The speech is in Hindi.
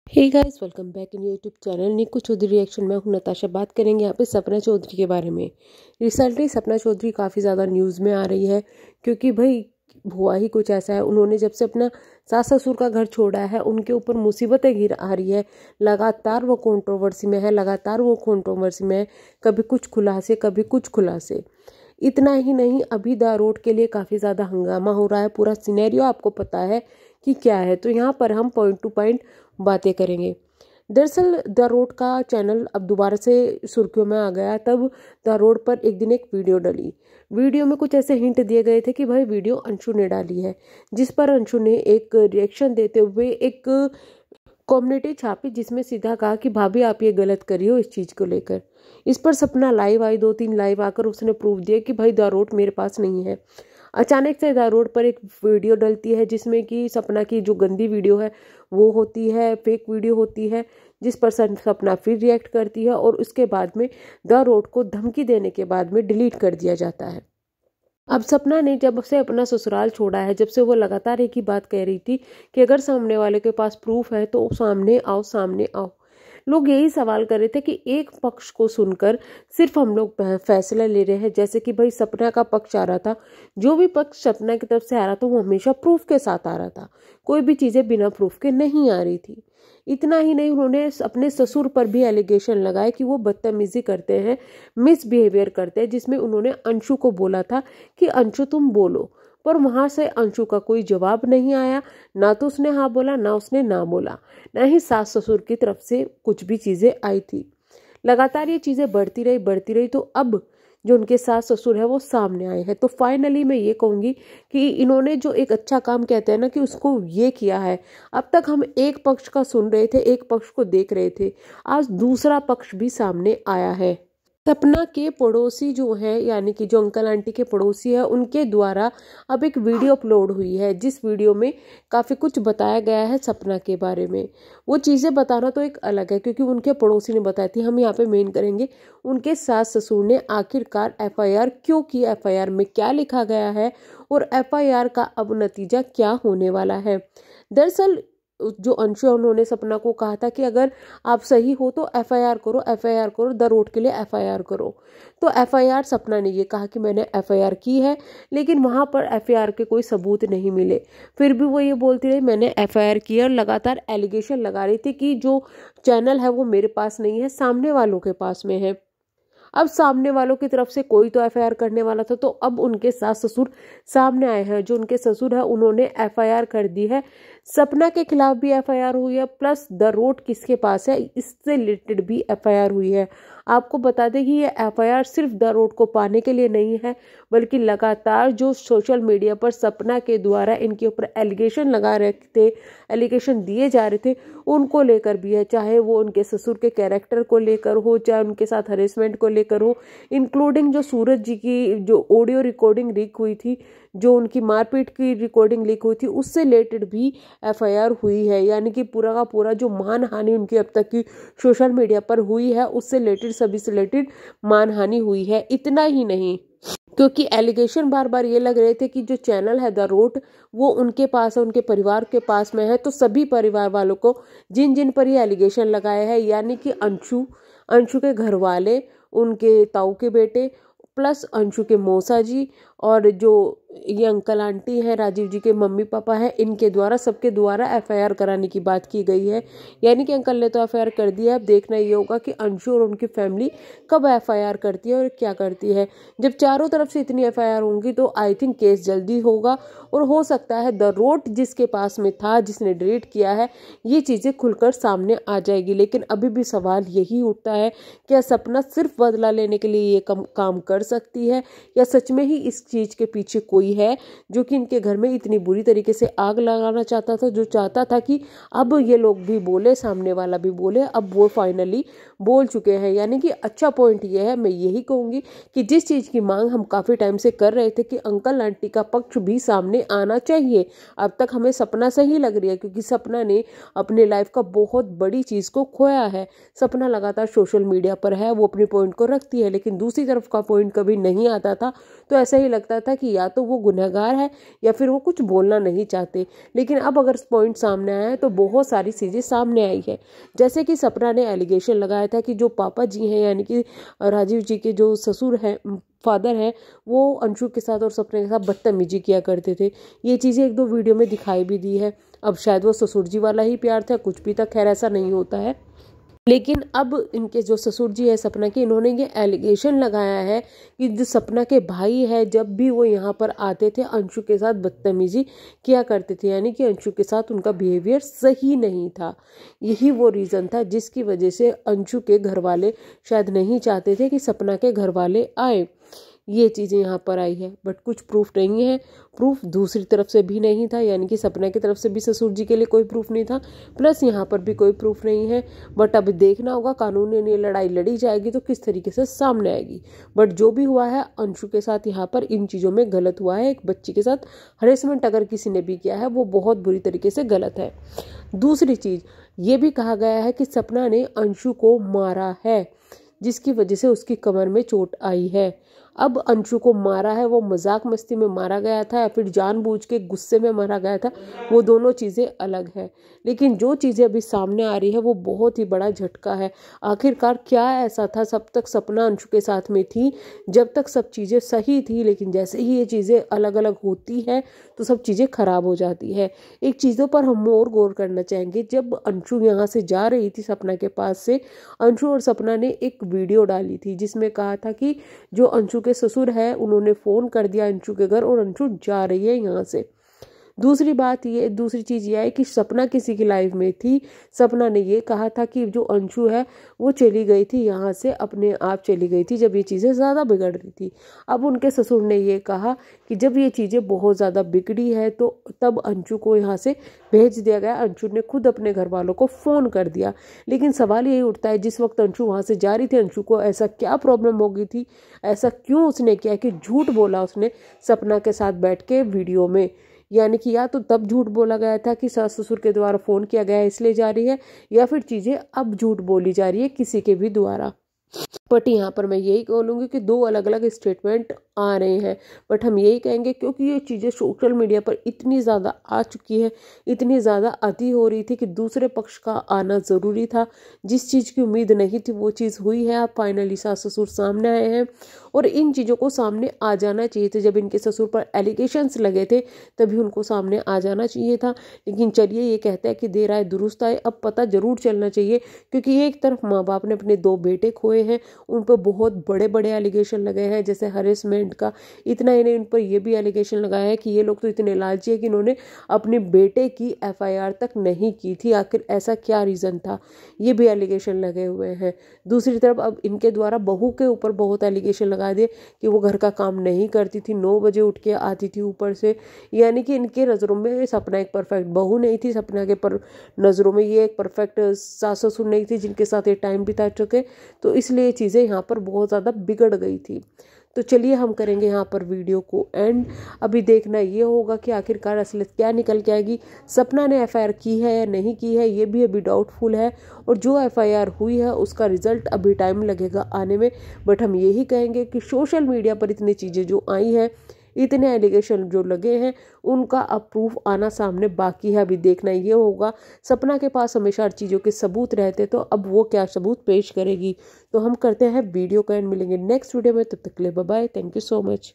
Hey guys, welcome back in YouTube channel Niku Chaudhary reaction. मैं हूं नताशा। बात करेंगे यहाँ पे सपना चौधरी के बारे में। रिसेंटली सपना चौधरी काफ़ी ज़्यादा न्यूज़ में आ रही है क्योंकि भाई हुआ ही कुछ ऐसा है। उन्होंने जब से अपना सास ससुर का घर छोड़ा है उनके ऊपर मुसीबतें घिर आ रही है। लगातार वो कंट्रोवर्सी में है, लगातार वो कंट्रोवर्सी में है। कभी कुछ खुलासे, कभी कुछ खुलासे। इतना ही नहीं, अभी द रोड के लिए काफ़ी ज़्यादा हंगामा हो रहा है। पूरा सिनेरियो आपको पता है कि क्या है, तो यहाँ पर हम पॉइंट टू पॉइंट बातें करेंगे। दरअसल द रोड का चैनल अब दोबारा से सुर्खियों में आ गया। तब द रोड पर एक दिन एक वीडियो डली। वीडियो में कुछ ऐसे हिंट दिए गए थे कि भाई वीडियो अंशु ने डाली है, जिस पर अंशु ने एक रिएक्शन देते हुए एक कम्युनिटी छापी जिसमें सीधा कहा कि भाभी आप ये गलत करी हो इस चीज़ को लेकर। इस पर सपना लाइव आई, 2-3 लाइव आकर उसने प्रूफ दिया कि भाई द रोड मेरे पास नहीं है। अचानक से द रोड पर एक वीडियो डलती है जिसमें कि सपना की जो गंदी वीडियो है वो होती है, फेक वीडियो होती है, जिस पर सपना फिर रिएक्ट करती है और उसके बाद में द रोड को धमकी देने के बाद में डिलीट कर दिया जाता है। अब सपना ने जब से अपना ससुराल छोड़ा है, जब से वो लगातार एक ही बात कह रही थी कि अगर सामने वाले के पास प्रूफ है तो सामने आओ, सामने आओ। लोग यही सवाल कर रहे थे कि एक पक्ष को सुनकर सिर्फ हम लोग फैसला ले रहे हैं। जैसे कि भाई सपना का पक्ष आ रहा था, जो भी पक्ष सपना की तरफ से आ रहा था वो हमेशा प्रूफ के साथ आ रहा था, कोई भी चीजें बिना प्रूफ के नहीं आ रही थी। इतना ही नहीं, उन्होंने अपने ससुर पर भी एलिगेशन लगाए कि वो बदतमीजी करते हैं, मिसबिहेवियर करते हैं, जिसमें उन्होंने अंशु को बोला था कि अंशु तुम बोलो, पर वहां से अंशु का कोई जवाब नहीं आया। ना तो उसने हाँ बोला, ना उसने ना बोला, ना ही सास ससुर की तरफ से कुछ भी चीजें आई थी। लगातार ये चीजें बढ़ती रही तो अब जो उनके सास ससुर है वो सामने आए हैं। तो फाइनली मैं ये कहूंगी कि इन्होंने जो एक अच्छा काम कहते हैं ना कि उसको ये किया है। अब तक हम एक पक्ष का सुन रहे थे, एक पक्ष को देख रहे थे, आज दूसरा पक्ष भी सामने आया है। सपना के पड़ोसी जो है, यानी कि जो अंकल आंटी के पड़ोसी है, उनके द्वारा अब एक वीडियो अपलोड हुई है जिस वीडियो में काफ़ी कुछ बताया गया है सपना के बारे में। वो चीज़ें बताना तो एक अलग है क्योंकि उनके पड़ोसी ने बताई थी। हम यहाँ पे मेन करेंगे उनके सास ससुर ने आखिरकार एफआईआर क्यों की, एफआईआर में क्या लिखा गया है और एफआईआर का अब नतीजा क्या होने वाला है। दरअसल जो अंशु है उन्होंने सपना को कहा था कि अगर आप सही हो तो एफआईआर करो, एफआईआर करो, द रोड के लिए एफआईआर करो। तो एफआईआर सपना ने ये कहा कि मैंने एफआईआर की है, लेकिन वहां पर एफआईआर के कोई सबूत नहीं मिले। फिर भी वो ये बोलती रही मैंने एफआईआर की और लगातार एलिगेशन लगा रही थी कि जो चैनल है वो मेरे पास नहीं है, सामने वालों के पास में है। अब सामने वालों की तरफ से कोई तो एफआईआर करने वाला था, तो अब उनके सास ससुर सामने आए हैं। जो उनके ससुर है उन्होंने एफआईआर कर दी है। सपना के खिलाफ भी एफआईआर हुई है, प्लस द रोड किसके पास है इससे रिलेटेड भी एफआईआर हुई है। आपको बता दें कि ये एफआईआर सिर्फ द रोड को पाने के लिए नहीं है, बल्कि लगातार जो सोशल मीडिया पर सपना के द्वारा इनके ऊपर एलिगेशन लगा रहे थे, एलिगेशन दिए जा रहे थे, उनको लेकर भी है। चाहे वो उनके ससुर के कैरेक्टर को लेकर हो, चाहे उनके साथ हरेसमेंट को लेकर हो, इंक्लूडिंग जो सूरज जी की जो ऑडियो रिकॉर्डिंग लीक हुई थी, जो उनकी मारपीट की रिकॉर्डिंग लीक हुई थी, उससे रिलेटेड भी एफआईआर हुई है। यानी कि पूरा का पूरा जो मानहानि उनकी अब तक की सोशल मीडिया पर हुई है उससे रिलेटेड, सभी से रिलेटेड मानहानि हुई है। इतना ही नहीं, क्योंकि एलिगेशन बार बार ये लग रहे थे कि जो चैनल है द रोड वो उनके पास है, उनके परिवार के पास में है। तो सभी परिवार वालों को जिन जिन पर ये एलिगेशन लगाए हैं, यानी कि अंशु के घर वाले, उनके ताऊ के बेटे, प्लस अंशु के मौसा जी और जो ये अंकल आंटी हैं, राजीव जी के मम्मी पापा हैं, इनके द्वारा, सबके द्वारा एफआईआर कराने की बात की गई है। यानी कि अंकल ने तो एफआईआर कर दिया है। अब देखना ये होगा कि अंशु और उनकी फैमिली कब एफआईआर करती है और क्या करती है। जब चारों तरफ से इतनी एफआईआर होंगी तो आई थिंक केस जल्दी होगा और हो सकता है द रोड जिसके पास में था, जिसने डिलीट किया है, ये चीज़ें खुलकर सामने आ जाएगी। लेकिन अभी भी सवाल यही उठता है, क्या सपना सिर्फ बदला लेने के लिए ये काम कर सकती है या सच में ही इस चीज़ के पीछे कोई है जो कि इनके घर में इतनी बुरी तरीके से आग लगाना चाहता था, जो चाहता था कि अब ये लोग भी बोले, सामने वाला भी बोले। अब वो फाइनली बोल चुके हैं। यानी कि अच्छा पॉइंट ये है, मैं यही कहूंगी कि जिस चीज़ की मांग हम काफ़ी टाइम से कर रहे थे कि अंकल आंटी का पक्ष भी सामने आना चाहिए, अब तक हमें सपना सही लग रही है क्योंकि सपना ने अपने लाइफ का बहुत बड़ी चीज़ को खोया है। सपना लगातार सोशल मीडिया पर है, वो अपने पॉइंट को रखती है, लेकिन दूसरी तरफ का पॉइंट कभी नहीं आता था। तो ऐसा ही लगता था कि या तो वो वो गुनहगार है या फिर वो कुछ बोलना नहीं चाहते। लेकिन अब अगर पॉइंट सामने आया है तो बहुत सारी चीज़ें सामने आई है। जैसे कि सपना ने एलिगेशन लगाया था कि जो पापा जी हैं यानी कि राजीव जी के जो ससुर हैं, फादर है, वो अंशु के साथ और सपने के साथ बदतमीजी किया करते थे। ये चीज़ें एक दो वीडियो में दिखाई भी दी है। अब शायद वो ससुर जी वाला ही प्यार था, कुछ भी था, खैर ऐसा नहीं होता है। लेकिन अब इनके जो ससुर जी है सपना के, इन्होंने ये एलिगेशन लगाया है कि जो सपना के भाई है जब भी वो यहाँ पर आते थे अंशु के साथ बदतमीजी किया करते थे, यानी कि अंशु के साथ उनका बिहेवियर सही नहीं था। यही वो रीज़न था जिसकी वजह से अंशु के घर वाले शायद नहीं चाहते थे कि सपना के घर वाले आए। ये चीज़ें यहाँ पर आई है, बट कुछ प्रूफ नहीं है। प्रूफ दूसरी तरफ से भी नहीं था, यानी कि सपना की तरफ से भी ससुर जी के लिए कोई प्रूफ नहीं था, प्लस यहाँ पर भी कोई प्रूफ नहीं है। बट अब देखना होगा कानूनी ये लड़ाई लड़ी जाएगी तो किस तरीके से सामने आएगी। बट जो भी हुआ है अंशु के साथ यहाँ पर इन चीज़ों में गलत हुआ है। एक बच्ची के साथ हरेसमेंट अगर किसी ने भी किया है वो बहुत बुरी तरीके से गलत है। दूसरी चीज़ ये भी कहा गया है कि सपना ने अंशु को मारा है, जिसकी वजह से उसकी कमर में चोट आई है। अब अंशु को मारा है, वो मजाक मस्ती में मारा गया था या फिर जानबूझ के गुस्से में मारा गया था, वो दोनों चीज़ें अलग है। लेकिन जो चीज़ें अभी सामने आ रही है वो बहुत ही बड़ा झटका है। आखिरकार क्या ऐसा था, सब तक सपना अंशु के साथ में थी, जब तक सब चीज़ें सही थी, लेकिन जैसे ही ये चीज़ें अलग अलग होती है तो सब चीज़ें खराब हो जाती है। एक चीज़ों पर हम और गौर करना चाहेंगे। जब अंशु यहाँ से जा रही थी सपना के पास से, अंशु और सपना ने एक वीडियो डाली थी जिसमें कहा था कि जो अंशु के ससुर है उन्होंने फोन कर दिया अंशु के घर और अंशु जा रही है यहाँ से। दूसरी चीज़ ये है कि सपना किसी की लाइफ में थी। सपना ने ये कहा था कि जो अंशु है वो चली गई थी यहाँ से, अपने आप चली गई थी जब ये चीज़ें ज़्यादा बिगड़ रही थी। अब उनके ससुर ने ये कहा कि जब ये चीज़ें बहुत ज़्यादा बिगड़ी है तो तब अंशु को यहाँ से भेज दिया गया। अंशु ने खुद अपने घर वालों को फ़ोन कर दिया। लेकिन सवाल यही उठता है, जिस वक्त अंशु वहाँ से जा रही थी अंशु को ऐसा क्या प्रॉब्लम हो गई थी, ऐसा क्यों उसने किया कि झूठ बोला उसने सपना के साथ बैठ के वीडियो में। यानी कि या तो तब झूठ बोला गया था कि सास ससुर के द्वारा फ़ोन किया गया है इसलिए जा रही है, या फिर चीज़ें अब झूठ बोली जा रही है किसी के भी द्वारा। बट यहाँ पर मैं यही बोलूँगी कि दो अलग अलग स्टेटमेंट आ रहे हैं। बट हम यही कहेंगे क्योंकि ये चीज़ें सोशल मीडिया पर इतनी ज़्यादा आ चुकी है, इतनी ज़्यादा अति हो रही थी कि दूसरे पक्ष का आना ज़रूरी था। जिस चीज़ की उम्मीद नहीं थी वो चीज़ हुई है। अब फाइनली सास ससुर सामने आए हैं और इन चीज़ों को सामने आ जाना चाहिए था। जब इनके ससुर पर एलिगेशंस लगे थे तभी उनको सामने आ जाना चाहिए था। लेकिन चलिए, ये कहते हैं कि देर आए दुरुस्त आए, अब पता ज़रूर चलना चाहिए। क्योंकि एक तरफ माँ बाप ने अपने 2 बेटे खोए हैं, उन पर बहुत बड़े बड़े एलिगेशन लगे हैं जैसे हरेसमेंट का। इतना ही नहीं, उन पर यह भी एलिगेशन लगाया है कि ये लोग तो इतने लालची है कि इन्होंने अपने बेटे की FIR तक नहीं की थी। आखिर ऐसा क्या रीज़न था, ये भी एलिगेशन लगे हुए हैं। दूसरी तरफ अब इनके द्वारा बहू के ऊपर बहुत एलिगेशन लगा दिए कि वो घर का काम नहीं करती थी, 9 बजे उठ के आती थी ऊपर से। यानी कि इनके नज़रों में सपना एक परफेक्ट बहू नहीं थी, सपना के नज़रों में ये एक परफेक्ट सास ससुर नहीं थी जिनके साथ ये टाइम बिता चुके। तो इसलिए चीज़ें यहाँ पर बहुत ज़्यादा बिगड़ गई थी। तो चलिए हम करेंगे यहाँ पर वीडियो को एंड। अभी देखना ये होगा कि आखिरकार असलियत क्या निकल के आएगी। सपना ने FIR की है या नहीं की है ये भी अभी डाउटफुल है, और जो FIR हुई है उसका रिजल्ट अभी टाइम लगेगा आने में। बट हम यही कहेंगे कि सोशल मीडिया पर इतनी चीज़ें जो आई हैं, इतने एलिगेशन जो लगे हैं, उनका अब प्रूफ आना सामने बाकी है। अभी देखना ये होगा। सपना के पास हमेशा हर चीज़ों के सबूत रहते, तो अब वो क्या सबूत पेश करेगी। तो हम करते हैं वीडियो का एंड, मिलेंगे नेक्स्ट वीडियो में। तब तक के लिए bye bye, thank you so much.